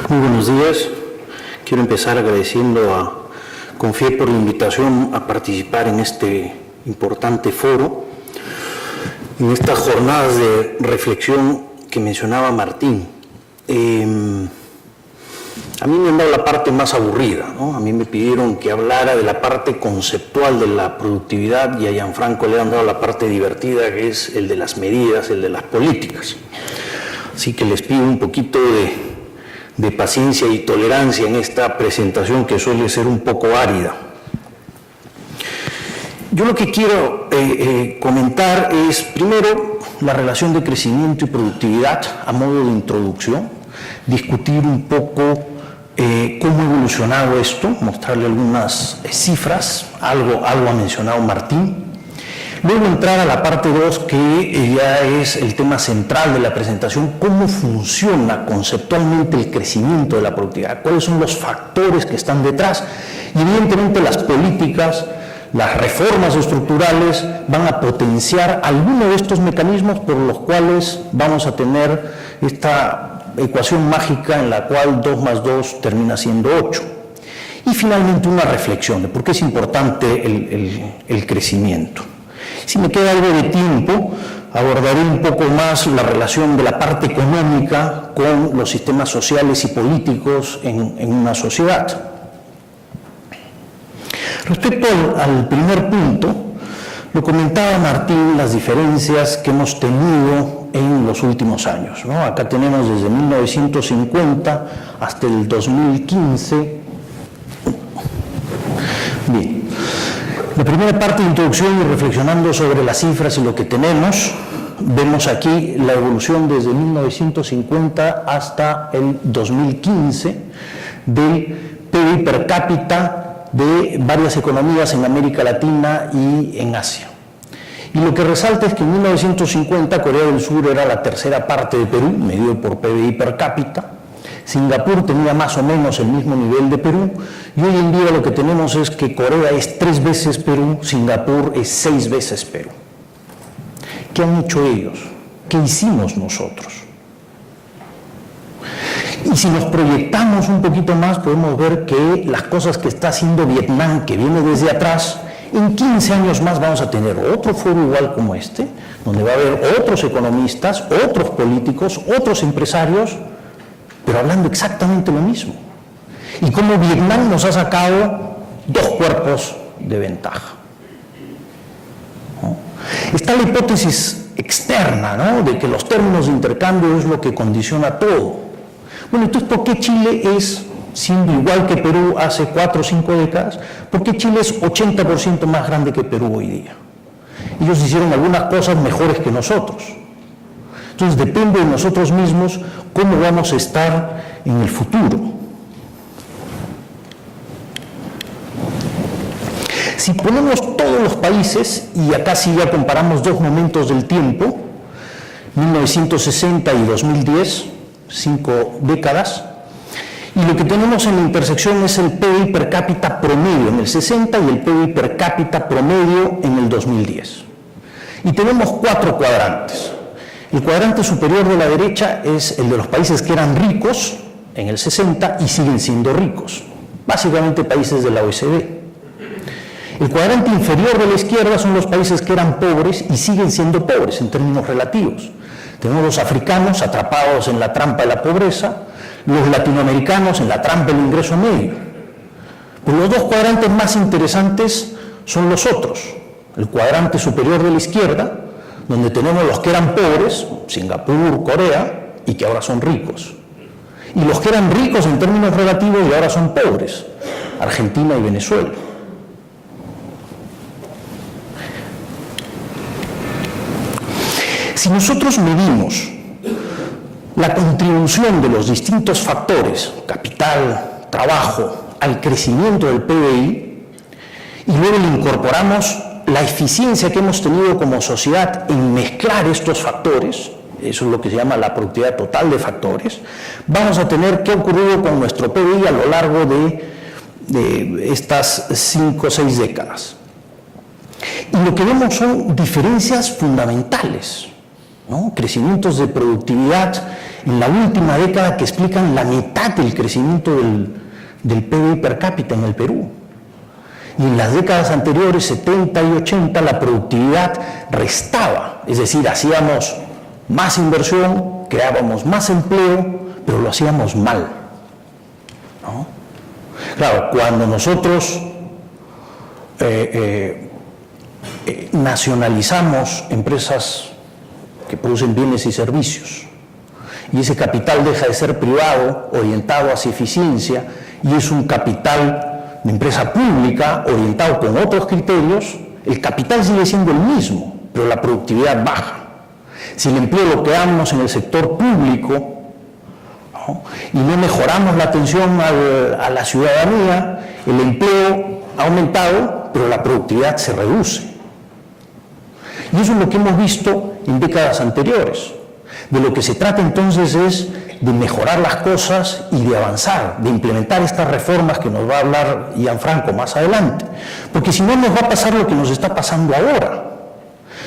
Muy buenos días. Quiero empezar agradeciendo a CONFIEP por la invitación a participar en este importante foro, en estas jornadas de reflexión que mencionaba Martín. A mí me han dado la parte más aburrida, ¿no? A mí me pidieron que hablara de la parte conceptual de la productividad y a Gianfranco le han dado la parte divertida, que es el de las medidas, el de las políticas. Así que les pido un poquito de paciencia y tolerancia en esta presentación que suele ser un poco árida. Yo lo que quiero comentar es, primero, la relación de crecimiento y productividad a modo de introducción, discutir un poco cómo ha evolucionado esto, mostrarle algunas cifras, algo ha mencionado Martín. Luego entrar a la parte 2, que ya es el tema central de la presentación, cómo funciona conceptualmente el crecimiento de la productividad, cuáles son los factores que están detrás, y evidentemente las políticas, las reformas estructurales van a potenciar alguno de estos mecanismos por los cuales vamos a tener esta ecuación mágica en la cual 2 más 2 termina siendo 8. Y finalmente una reflexión de por qué es importante el crecimiento. Si me queda algo de tiempo, abordaré un poco más la relación de la parte económica con los sistemas sociales y políticos en una sociedad. Respecto al primer punto, lo comentaba Martín, las diferencias que hemos tenido en los últimos años, ¿no? Acá tenemos desde 1950 hasta el 2015. Bien. La primera parte de introducción y reflexionando sobre las cifras y lo que tenemos, vemos aquí la evolución desde 1950 hasta el 2015 del PIB per cápita de varias economías en América Latina y en Asia. Y lo que resalta es que en 1950 Corea del Sur era la tercera parte de Perú, medido por PBI per cápita. Singapur tenía más o menos el mismo nivel de Perú, y hoy en día lo que tenemos es que Corea es 3 veces Perú, Singapur es 6 veces Perú. ¿Qué han hecho ellos? ¿Qué hicimos nosotros? Y si nos proyectamos un poquito más, podemos ver que las cosas que está haciendo Vietnam, que viene desde atrás, en 15 años más vamos a tener otro foro igual como este, donde va a haber otros economistas, otros políticos, otros empresarios, pero hablando exactamente lo mismo. Y cómo Vietnam nos ha sacado 2 cuerpos de ventaja, ¿no? Está la hipótesis externa, ¿no?, de que los términos de intercambio es lo que condiciona todo. Bueno, entonces, ¿por qué Chile es, siendo igual que Perú hace 4 o 5 décadas, por qué Chile es 80% más grande que Perú hoy día? Ellos hicieron algunas cosas mejores que nosotros. Entonces depende de nosotros mismos cómo vamos a estar en el futuro. Si ponemos todos los países, y acá sí ya comparamos 2 momentos del tiempo, 1960 y 2010, 5 décadas, y lo que tenemos en la intersección es el PIB per cápita promedio en el 60 y el PIB per cápita promedio en el 2010. Y tenemos 4 cuadrantes. El cuadrante superior de la derecha es el de los países que eran ricos en el 60 y siguen siendo ricos, básicamente países de la OECD. El cuadrante inferior de la izquierda son los países que eran pobres y siguen siendo pobres en términos relativos. Tenemos los africanos atrapados en la trampa de la pobreza, los latinoamericanos en la trampa del ingreso medio. Pero los 2 cuadrantes más interesantes son los otros. El cuadrante superior de la izquierda, donde tenemos los que eran pobres, Singapur, Corea, y que ahora son ricos. Y los que eran ricos en términos relativos y ahora son pobres, Argentina y Venezuela. Si nosotros medimos la contribución de los distintos factores, capital, trabajo, al crecimiento del PBI, y luego le incorporamos la eficiencia que hemos tenido como sociedad en mezclar estos factores, eso es lo que se llama la productividad total de factores, vamos a tener qué ha ocurrido con nuestro PBI a lo largo de estas 5 o 6 décadas. Y lo que vemos son diferencias fundamentales, ¿no? Crecimientos de productividad en la última década que explican la mitad del crecimiento del PIB per cápita en el Perú. Y en las décadas anteriores, 70 y 80, la productividad restaba, es decir, hacíamos más inversión, creábamos más empleo, pero lo hacíamos mal, ¿no? Claro, cuando nosotros nacionalizamos empresas que producen bienes y servicios, y ese capital deja de ser privado, orientado hacia eficiencia, y es un capital de empresa pública orientado con otros criterios, el capital sigue siendo el mismo, pero la productividad baja. Si el empleo lo creamos en el sector público, ¿no?, y no mejoramos la atención a la ciudadanía, el empleo ha aumentado, pero la productividad se reduce. Y eso es lo que hemos visto en décadas anteriores. De lo que se trata entonces es de mejorar las cosas y de avanzar, de implementar estas reformas que nos va a hablar Gianfranco más adelante. Porque si no, nos va a pasar lo que nos está pasando ahora,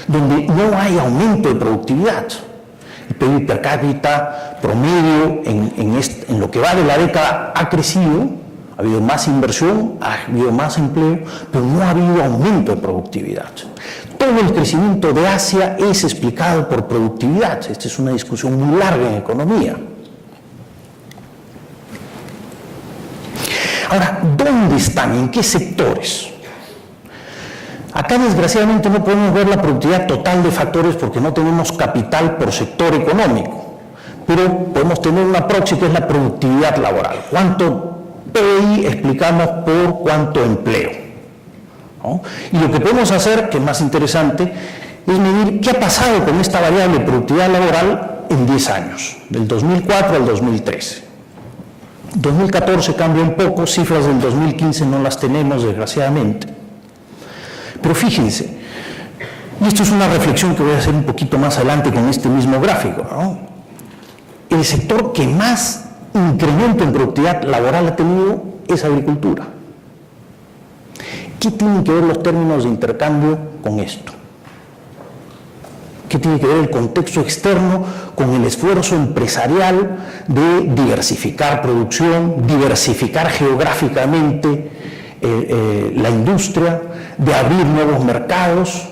donde no hay aumento de productividad. El PIB per cápita promedio en lo que va de la década ha crecido, ha habido más inversión, ha habido más empleo, pero no ha habido aumento de productividad. Todo el crecimiento de Asia es explicado por productividad. Esta es una discusión muy larga en economía. Ahora, ¿dónde están? ¿En qué sectores? Acá, desgraciadamente, no podemos ver la productividad total de factores porque no tenemos capital por sector económico, pero podemos tener una proxy que es la productividad laboral. ¿Cuánto PIB explicamos por cuánto empleo? ¿No? Y lo que podemos hacer, que es más interesante, es medir qué ha pasado con esta variable de productividad laboral en 10 años, del 2004 al 2013. 2014 cambia un poco, cifras del 2015 no las tenemos, desgraciadamente. Pero fíjense, y esto es una reflexión que voy a hacer un poquito más adelante con este mismo gráfico, ¿no? El sector que más incremento en productividad laboral ha tenido es agricultura. ¿Qué tienen que ver los términos de intercambio con esto? ¿Qué tiene que ver el contexto externo con el esfuerzo empresarial de diversificar producción, diversificar geográficamente la industria, de abrir nuevos mercados?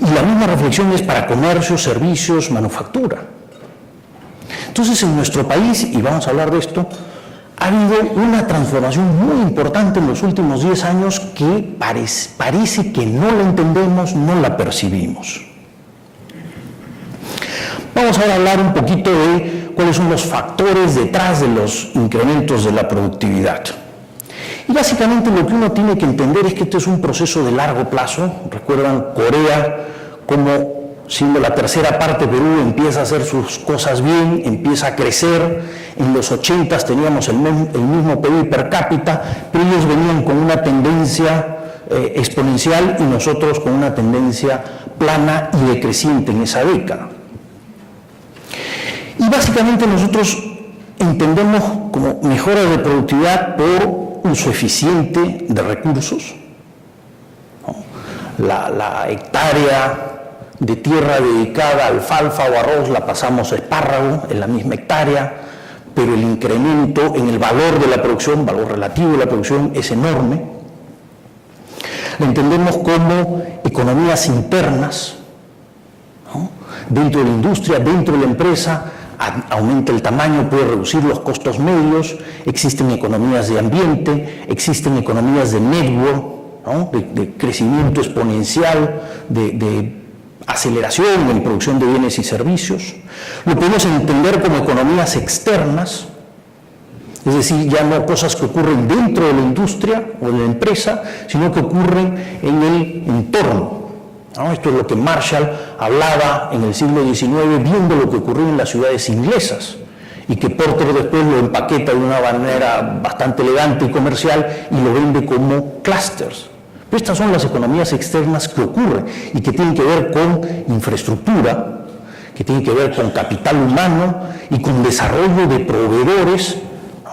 Y la misma reflexión es para comercio, servicios, manufactura. Entonces, en nuestro país, y vamos a hablar de esto, ha habido una transformación muy importante en los últimos 10 años que parece que no la entendemos, no la percibimos. Vamos ahora a hablar un poquito de cuáles son los factores detrás de los incrementos de la productividad. Y básicamente lo que uno tiene que entender es que este es un proceso de largo plazo. Recuerdan Corea, como siendo la tercera parte Perú empieza a hacer sus cosas bien, empieza a crecer. En los 80s teníamos el mismo PIB per cápita, pero ellos venían con una tendencia exponencial y nosotros con una tendencia plana y decreciente en esa década. Y básicamente nosotros entendemos como mejoras de productividad por uso eficiente de recursos, ¿no? La hectárea de tierra dedicada a alfalfa o arroz la pasamos a espárrago en la misma hectárea, pero el incremento en el valor de la producción, valor relativo de la producción, es enorme. La entendemos como economías internas, ¿no? Dentro de la industria, dentro de la empresa, aumenta el tamaño, puede reducir los costos medios, existen economías de ambiente, existen economías de network, ¿no? de crecimiento exponencial, de aceleración en producción de bienes y servicios. Lo podemos entender como economías externas, es decir, ya no cosas que ocurren dentro de la industria o de la empresa, sino que ocurren en el entorno, ¿no? Esto es lo que Marshall hablaba en el siglo XIX, viendo lo que ocurrió en las ciudades inglesas, y que Porter después lo empaqueta de una manera bastante elegante y comercial y lo vende como clusters. Pero estas son las economías externas que ocurren y que tienen que ver con infraestructura, que tienen que ver con capital humano y con desarrollo de proveedores,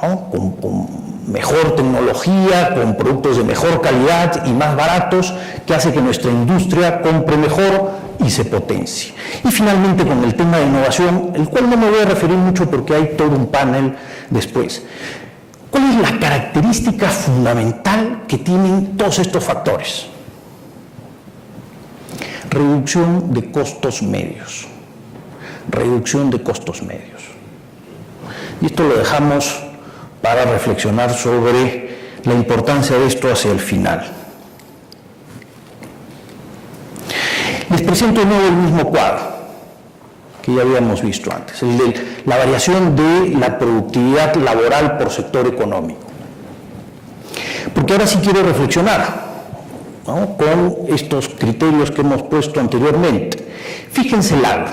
¿no? con mejor tecnología, con productos de mejor calidad y más baratos, que hace que nuestra industria compre mejor y se potencie. Y finalmente con el tema de innovación, el cual no me voy a referir mucho porque hay todo un panel después. ¿Cuál es la característica fundamental que tienen todos estos factores? Reducción de costos medios. Reducción de costos medios. Y esto lo dejamos para reflexionar sobre la importancia de esto hacia el final. Les presento de nuevo el mismo cuadro que ya habíamos visto antes, el de la variación de la productividad laboral por sector económico. Porque ahora sí quiero reflexionar, ¿no?, con estos criterios que hemos puesto anteriormente. Fíjense el agro.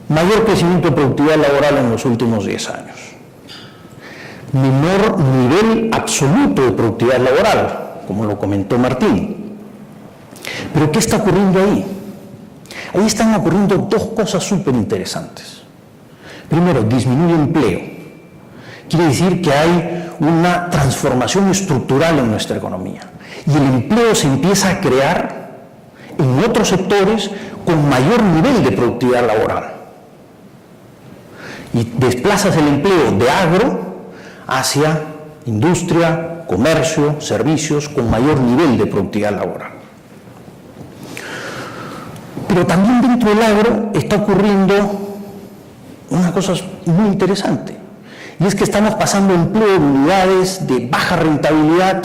Mayor crecimiento de productividad laboral en los últimos 10 años. Menor nivel absoluto de productividad laboral, como lo comentó Martín. Pero ¿qué está ocurriendo ahí? Ahí están ocurriendo dos cosas súper interesantes. Primero, disminuye empleo. Quiere decir que hay una transformación estructural en nuestra economía. Y el empleo se empieza a crear en otros sectores con mayor nivel de productividad laboral. Y desplazas el empleo de agro hacia industria, comercio, servicios con mayor nivel de productividad laboral. Pero también dentro del agro está ocurriendo una cosa muy interesante, y es que estamos pasando empleo de unidades de baja rentabilidad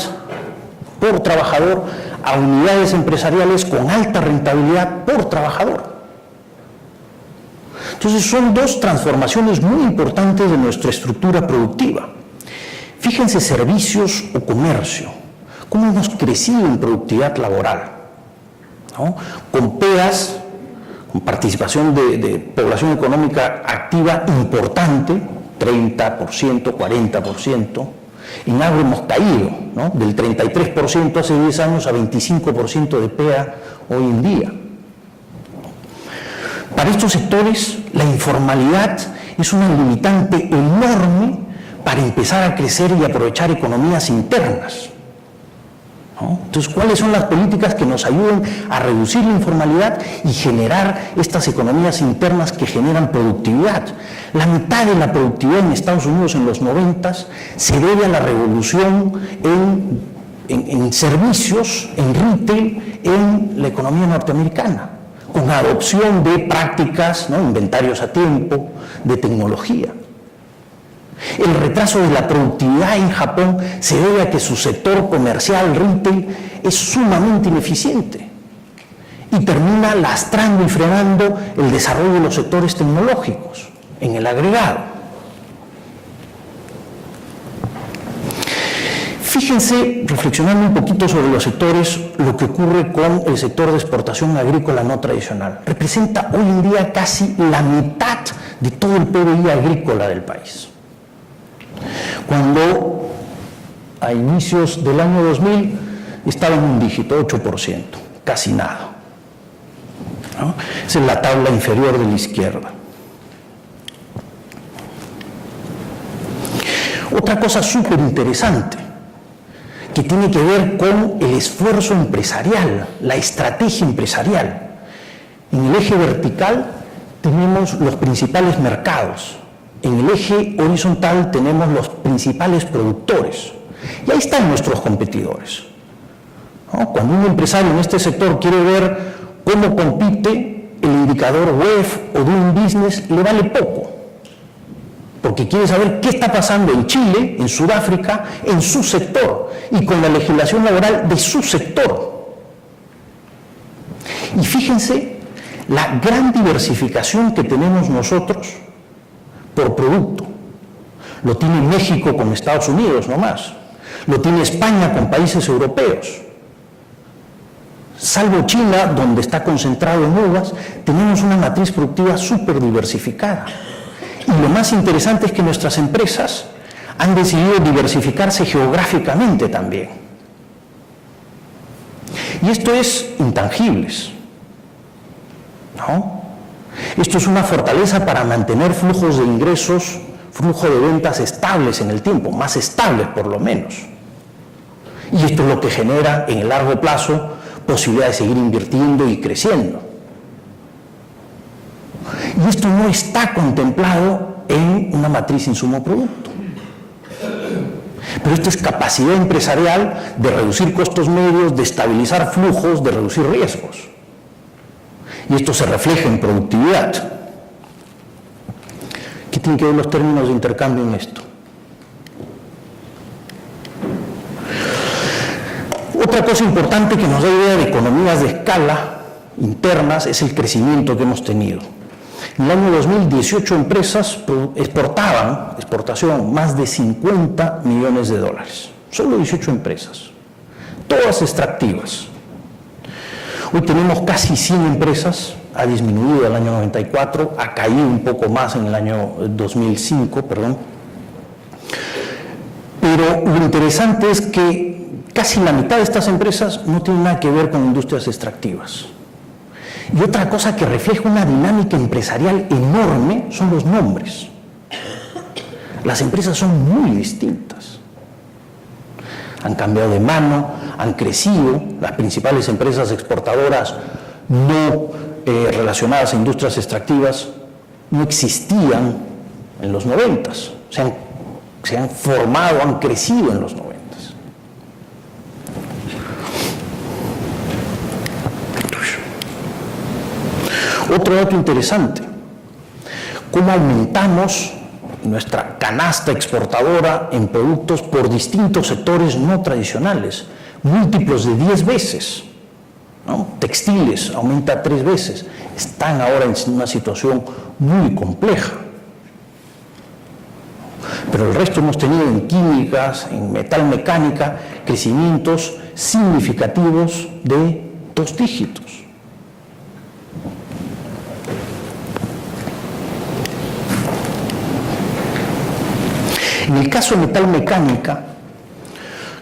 por trabajador a unidades empresariales con alta rentabilidad por trabajador. Entonces son dos transformaciones muy importantes de nuestra estructura productiva. Fíjense servicios o comercio, cómo hemos crecido en productividad laboral, ¿no?, con PEAs, con participación de población económica activa importante, 30%, 40%. En agro hemos caído, ¿no?, del 33% hace 10 años a 25% de PEA hoy en día. Para estos sectores, la informalidad es una limitante enorme para empezar a crecer y aprovechar economías internas, ¿no? Entonces, ¿cuáles son las políticas que nos ayuden a reducir la informalidad y generar estas economías internas que generan productividad? La mitad de la productividad en Estados Unidos en los 90 se debe a la revolución en servicios, en retail, en la economía norteamericana, con adopción de prácticas, ¿no?, inventarios a tiempo, de tecnología. El retraso de la productividad en Japón se debe a que su sector comercial, retail, es sumamente ineficiente y termina lastrando y frenando el desarrollo de los sectores tecnológicos en el agregado. Fíjense, reflexionando un poquito sobre los sectores, lo que ocurre con el sector de exportación agrícola no tradicional. Representa hoy en día casi la mitad de todo el PBI agrícola del país. Cuando a inicios del año 2000 estaba en un dígito, 8%, casi nada, ¿no? Esa es la tabla inferior de la izquierda. Otra cosa súper interesante que tiene que ver con el esfuerzo empresarial, la estrategia empresarial. En el eje vertical tenemos los principales mercados. En el eje horizontal tenemos los principales productores. Y ahí están nuestros competidores, ¿no? Cuando un empresario en este sector quiere ver cómo compite, el indicador WEF o Doing Business le vale poco, porque quiere saber qué está pasando en Chile, en Sudáfrica, en su sector y con la legislación laboral de su sector. Y fíjense la gran diversificación que tenemos nosotros por producto. Lo tiene México con Estados Unidos nomás, lo tiene España con países europeos. Salvo China, donde está concentrado en uvas, tenemos una matriz productiva súper diversificada. Y lo más interesante es que nuestras empresas han decidido diversificarse geográficamente también. Y esto es intangibles, ¿no? Esto es una fortaleza para mantener flujos de ingresos, flujo de ventas estables en el tiempo, más estables por lo menos. Y esto es lo que genera en el largo plazo posibilidad de seguir invirtiendo y creciendo. Y esto no está contemplado en una matriz insumo-producto. Pero esto es capacidad empresarial de reducir costos medios, de estabilizar flujos, de reducir riesgos. Y esto se refleja en productividad. ¿Qué tienen que ver los términos de intercambio en esto? Otra cosa importante que nos da idea de economías de escala internas es el crecimiento que hemos tenido. En el año 2018 empresas exportación, más de 50 millones de dólares. Solo 18 empresas, todas extractivas. Hoy tenemos casi 100 empresas, ha disminuido el año 94, ha caído un poco más en el año 2005, perdón. Pero lo interesante es que casi la mitad de estas empresas no tienen nada que ver con industrias extractivas. Y otra cosa que refleja una dinámica empresarial enorme son los nombres. Las empresas son muy distintas. Han cambiado de mano, han crecido. Las principales empresas exportadoras no relacionadas a industrias extractivas no existían en los 90s. Se han formado, han crecido en los 90s. Otro dato interesante, cómo aumentamos nuestra canasta exportadora en productos por distintos sectores no tradicionales, múltiplos de 10 veces, ¿no? Textiles aumenta 3 veces, están ahora en una situación muy compleja. Pero el resto hemos tenido en químicas, en metalmecánica, crecimientos significativos de 2 dígitos. En el caso de metalmecánica,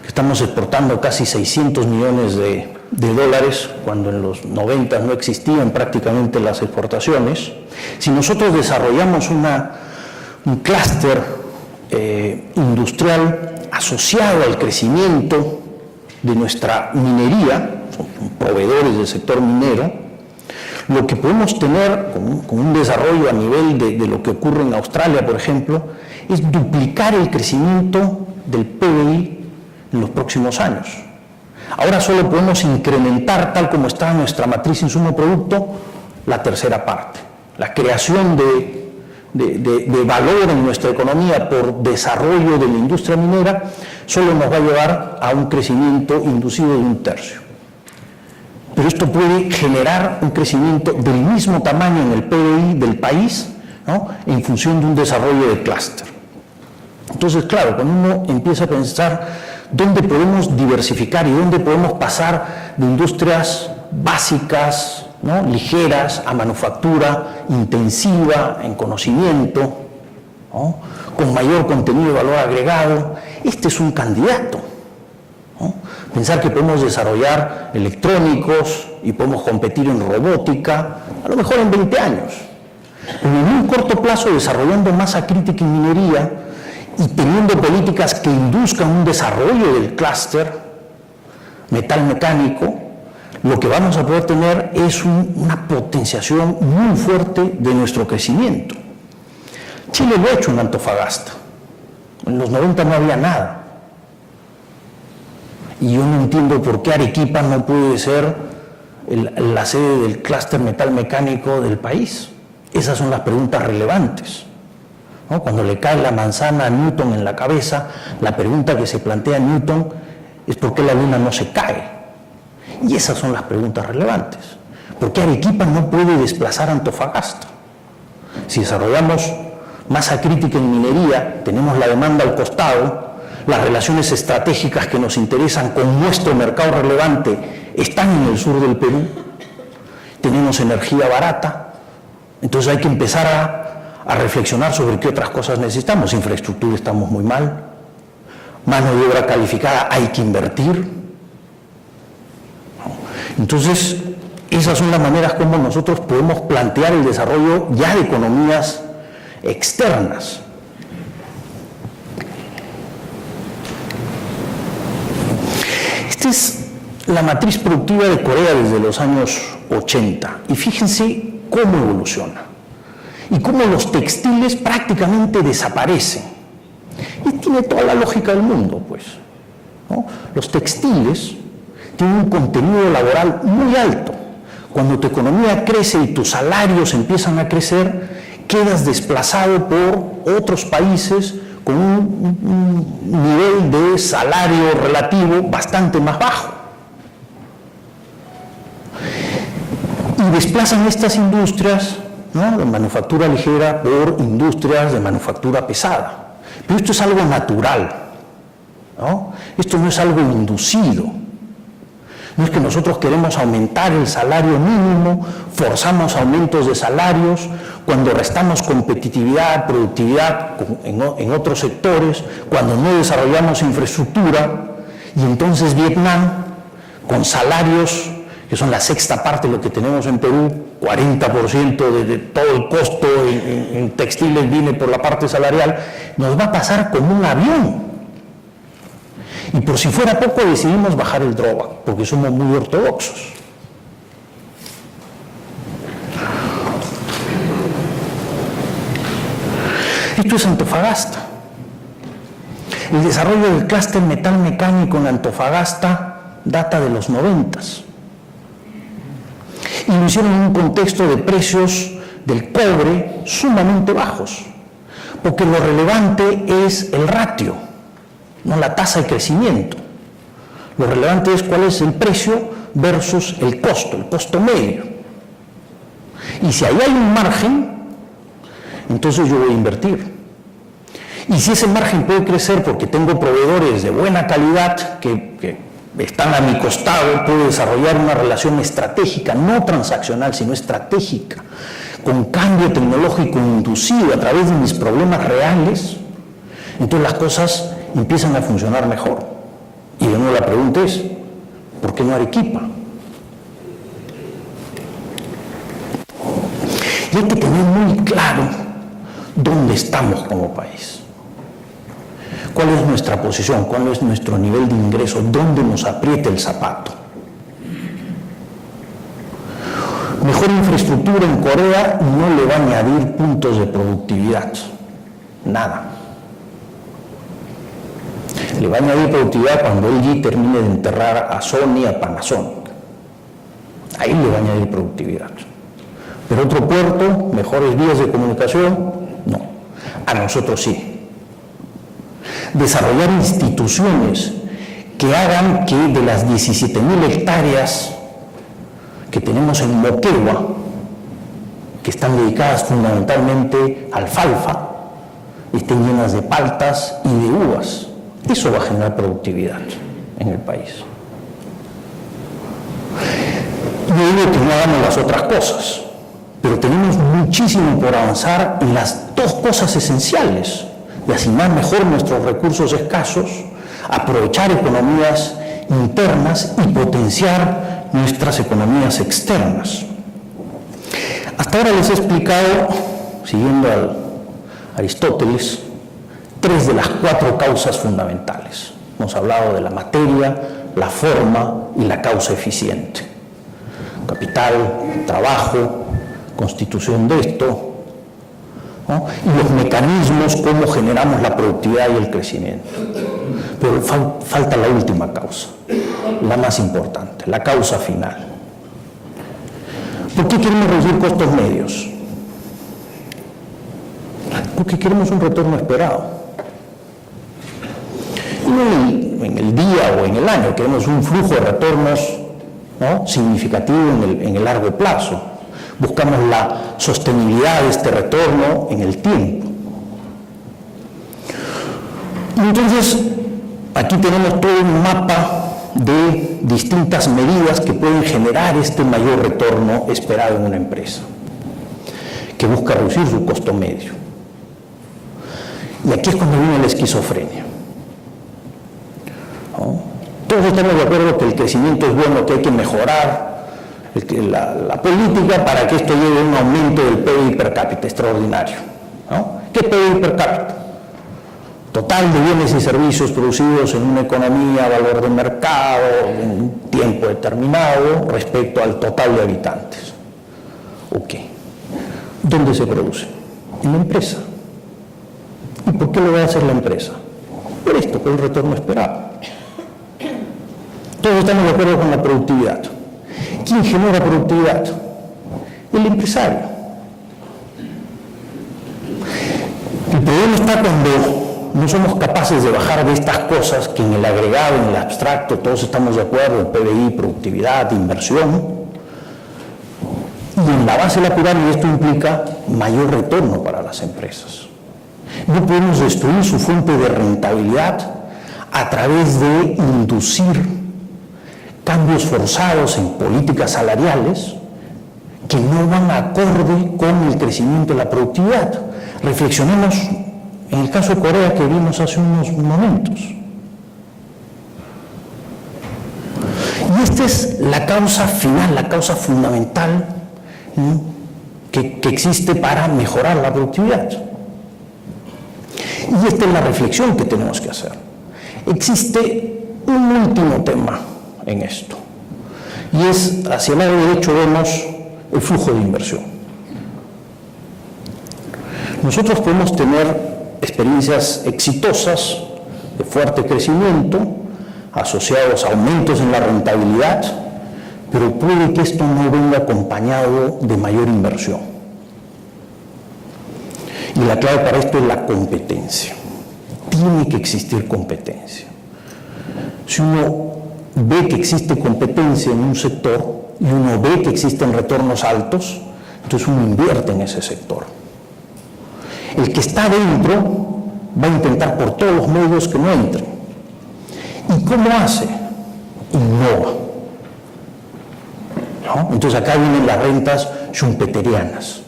que estamos exportando casi 600 millones de dólares, cuando en los 90 no existían prácticamente las exportaciones, si nosotros desarrollamos un clúster industrial asociado al crecimiento de nuestra minería, son proveedores del sector minero, lo que podemos tener con un desarrollo a nivel de lo que ocurre en Australia, por ejemplo, es duplicar el crecimiento del PBI en los próximos años. Ahora solo podemos incrementar, tal como está nuestra matriz insumo-producto, la tercera parte. La creación de valor en nuestra economía por desarrollo de la industria minera solo nos va a llevar a un crecimiento inducido de 1/3. Pero esto puede generar un crecimiento del mismo tamaño en el PBI del país, ¿no?, en función de un desarrollo de clúster. Entonces, claro, cuando uno empieza a pensar dónde podemos diversificar y dónde podemos pasar de industrias básicas, ¿no?, ligeras, a manufactura intensiva en conocimiento, ¿no?, con mayor contenido de valor agregado, este es un candidato, ¿no? Pensar que podemos desarrollar electrónicos y podemos competir en robótica, a lo mejor en 20 años. Pero en un corto plazo, desarrollando masa crítica en minería y teniendo políticas que induzcan un desarrollo del clúster metalmecánico, lo que vamos a poder tener es una potenciación muy fuerte de nuestro crecimiento. Chile lo ha hecho en Antofagasta. En los 90 no había nada. Y yo no entiendo por qué Arequipa no puede ser la sede del clúster metalmecánico del país. Esas son las preguntas relevantes, ¿no? Cuando le cae la manzana a Newton en la cabeza, la pregunta que se plantea Newton es ¿por qué la luna no se cae? Y esas son las preguntas relevantes. ¿Por qué Arequipa no puede desplazar a Antofagasta? Si desarrollamos masa crítica en minería, tenemos la demanda al costado, las relaciones estratégicas que nos interesan con nuestro mercado relevante están en el sur del Perú, tenemos energía barata, entonces hay que empezar a reflexionar sobre qué otras cosas necesitamos. Infraestructura estamos muy mal, mano de obra calificada hay que invertir. Entonces, esas son las maneras como nosotros podemos plantear el desarrollo ya de economías externas. Esta es la matriz productiva de Corea desde los años 80 y fíjense cómo evoluciona. y cómo los textiles prácticamente desaparecen. Y tiene toda la lógica del mundo, pues, ¿no? Los textiles tienen un contenido laboral muy alto. Cuando tu economía crece y tus salarios empiezan a crecer, quedas desplazado por otros países con un nivel de salario relativo bastante más bajo. Y desplazan estas industrias, ¿no?, de manufactura ligera por industrias de manufactura pesada. Pero esto es algo natural, ¿no? Esto no es algo inducido. No es que nosotros queremos aumentar el salario mínimo, forzamos aumentos de salarios, cuando restamos competitividad, productividad en otros sectores, cuando no desarrollamos infraestructura, y entonces Vietnam, con salarios que son la sexta parte de lo que tenemos en Perú, 40% de todo el costo en textiles viene por la parte salarial, nos va a pasar como un avión. Y por si fuera poco decidimos bajar el drawback, porque somos muy ortodoxos. Esto es Antofagasta. El desarrollo del clúster metal mecánico en Antofagasta data de los 90s. Y lo hicieron en un contexto de precios del cobre sumamente bajos, porque lo relevante es el ratio, no la tasa de crecimiento. Lo relevante es cuál es el precio versus el costo medio. Y si ahí hay un margen, entonces yo voy a invertir. Y si ese margen puede crecer porque tengo proveedores de buena calidad que están a mi costado, puedo desarrollar una relación estratégica, no transaccional, sino estratégica, con cambio tecnológico inducido a través de mis problemas reales, entonces las cosas empiezan a funcionar mejor. Y de nuevo la pregunta es, ¿por qué no Arequipa? Y hay que tener muy claro dónde estamos como país. ¿Cuál es nuestra posición? ¿Cuál es nuestro nivel de ingreso? ¿Dónde nos aprieta el zapato? Mejor infraestructura en Corea no le va a añadir puntos de productividad. Nada. Le va a añadir productividad cuando LG termine de enterrar a Sony, a Panasonic. Ahí le va a añadir productividad. Pero otro puerto, mejores vías de comunicación, no. A nosotros sí. Desarrollar instituciones que hagan que de las 17.000 hectáreas que tenemos en Moquegua, que están dedicadas fundamentalmente a alfalfa, estén llenas de paltas y de uvas. Eso va a generar productividad en el país. No digo que no hagamos las otras cosas, pero tenemos muchísimo por avanzar en las dos cosas esenciales: de asignar mejor nuestros recursos escasos, aprovechar economías internas y potenciar nuestras economías externas. Hasta ahora les he explicado, siguiendo a Aristóteles, 3 de las 4 causas fundamentales. Hemos hablado de la materia, la forma y la causa eficiente. Capital, trabajo, constitución de esto, ¿no? Y los mecanismos, cómo generamos la productividad y el crecimiento. Pero falta la última causa, la más importante, la causa final. ¿Por qué queremos reducir costos medios? Porque queremos un retorno esperado. Y no en el día o en el año, queremos un flujo de retornos, ¿no?, significativo en el largo plazo. Buscamos la sostenibilidad de este retorno en el tiempo. Y entonces, aquí tenemos todo un mapa de distintas medidas que pueden generar este mayor retorno esperado en una empresa, que busca reducir su costo medio. Y aquí es cuando viene la esquizofrenia, ¿no? Todos estamos de acuerdo que el crecimiento es bueno, que hay que mejorar la política para que esto lleve a un aumento del PIB per cápita extraordinario, ¿no? ¿Qué PIB per cápita? Total de bienes y servicios producidos en una economía, valor de mercado, en un tiempo determinado, respecto al total de habitantes. Ok. ¿Dónde se produce? En la empresa. ¿Y por qué lo va a hacer la empresa? Por esto, por el retorno esperado. Todos estamos de acuerdo con la productividad. ¿Quién genera productividad? El empresario. El problema está cuando no somos capaces de bajar de estas cosas que en el agregado, en el abstracto, todos estamos de acuerdo, en PBI, productividad, inversión, y en la base de la pirámide esto implica mayor retorno para las empresas. No podemos destruir su fuente de rentabilidad a través de inducir cambios forzados en políticas salariales que no van acorde con el crecimiento de la productividad. Reflexionemos en el caso de Corea que vimos hace unos momentos. Y esta es la causa final, la causa fundamental, ¿no?, que existe para mejorar la productividad. Y esta es la reflexión que tenemos que hacer. Existe un último tema en esto, y es, hacia el lado derecho vemos el flujo de inversión. Nosotros podemos tener experiencias exitosas de fuerte crecimiento, asociados a aumentos en la rentabilidad, pero puede que esto no venga acompañado de mayor inversión. Y la clave para esto es la competencia. Tiene que existir competencia. Si uno ve que existe competencia en un sector y uno ve que existen retornos altos, entonces uno invierte en ese sector. El que está dentro va a intentar por todos los medios que no entren. ¿Y cómo hace? Innova. ¿No? Entonces acá vienen las rentas schumpeterianas.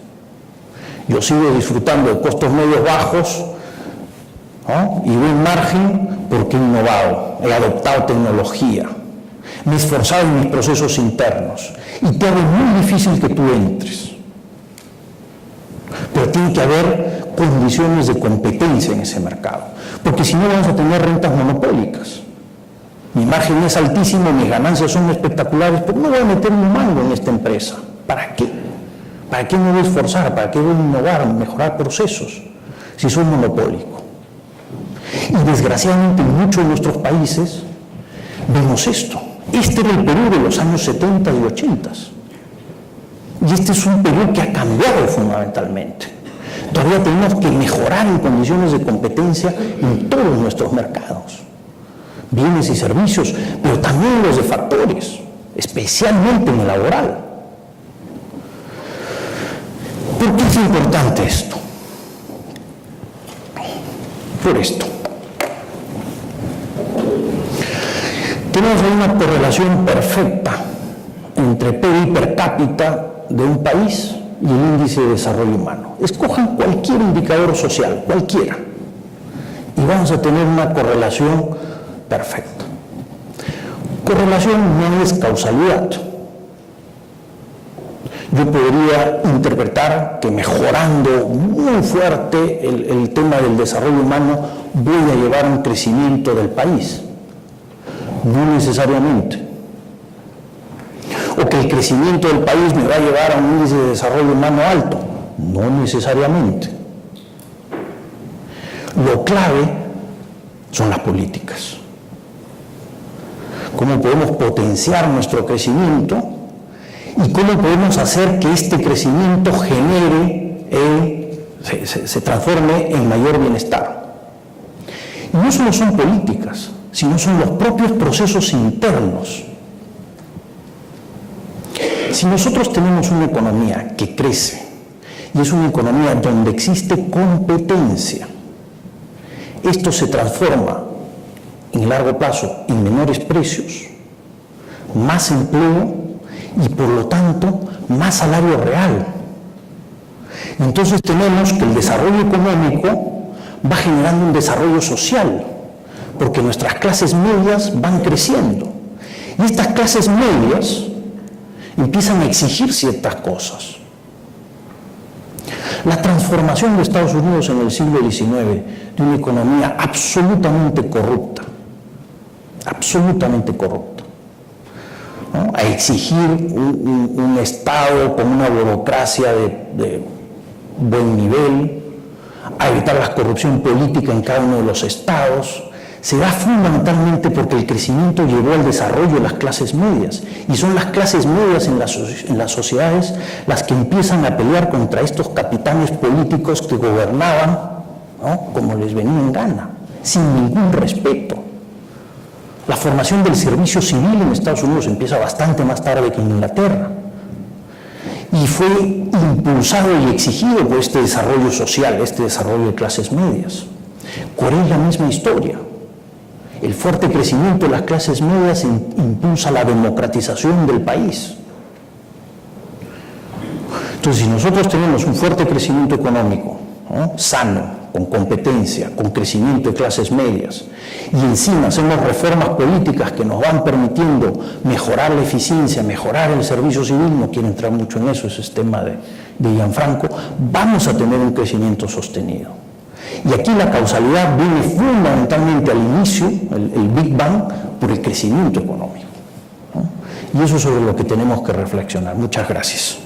Yo sigo disfrutando de costos medios bajos, ¿no?, y buen margen porque he innovado, he adoptado tecnología, me he esforzado en mis procesos internos y te hago muy difícil que tú entres. Pero tiene que haber condiciones de competencia en ese mercado, porque si no vamos a tener rentas monopólicas. Mi margen es altísimo, mis ganancias son espectaculares, pero no voy a meter un mango en esta empresa. ¿Para qué? ¿Para qué me voy a esforzar? ¿Para qué voy a innovar, mejorar procesos si soy monopólico? Y desgraciadamente en muchos de nuestros países vemos esto. Este era el Perú de los años 70 y 80. Y este es un Perú que ha cambiado fundamentalmente. Todavía tenemos que mejorar en condiciones de competencia en todos nuestros mercados. Bienes y servicios, pero también los de factores, especialmente en el laboral. ¿Por qué es importante esto? Por esto. Tenemos ahí una correlación perfecta entre PIB per cápita de un país y el índice de desarrollo humano. Escojan cualquier indicador social, cualquiera, y vamos a tener una correlación perfecta. Correlación no es causalidad. Yo podría interpretar que mejorando muy fuerte el tema del desarrollo humano voy a llevar a un crecimiento del país. No necesariamente. O que el crecimiento del país me va a llevar a un índice de desarrollo humano alto. No necesariamente. Lo clave son las políticas. Cómo podemos potenciar nuestro crecimiento y cómo podemos hacer que este crecimiento genere, se transforme en mayor bienestar. Y no solo son políticas, sino son los propios procesos internos. Si nosotros tenemos una economía que crece y es una economía donde existe competencia, esto se transforma en el largo plazo en menores precios, más empleo y por lo tanto más salario real. Entonces tenemos que el desarrollo económico va generando un desarrollo social, porque nuestras clases medias van creciendo. Y estas clases medias empiezan a exigir ciertas cosas. La transformación de Estados Unidos en el siglo XIX, de una economía absolutamente corrupta, ¿no?, a exigir un Estado con una burocracia de buen nivel, a evitar la corrupción política en cada uno de los estados, se da fundamentalmente porque el crecimiento llevó al desarrollo de las clases medias, y son las clases medias en las sociedades las que empiezan a pelear contra estos capitanes políticos que gobernaban, ¿no?, como les venía en gana, sin ningún respeto. La formación del servicio civil en Estados Unidos empieza bastante más tarde que en Inglaterra, y fue impulsado y exigido por este desarrollo social, este desarrollo de clases medias. Corea es la misma historia. El fuerte crecimiento de las clases medias impulsa la democratización del país. Entonces, si nosotros tenemos un fuerte crecimiento económico, ¿no?, sano, con competencia, con crecimiento de clases medias, y encima hacemos reformas políticas que nos van permitiendo mejorar la eficiencia, mejorar el servicio civil, no quiero entrar mucho en eso, ese es tema de Gianfranco, vamos a tener un crecimiento sostenido. Y aquí la causalidad viene fundamentalmente al inicio, el Big Bang, por el crecimiento económico, ¿no? Y eso es sobre lo que tenemos que reflexionar. Muchas gracias.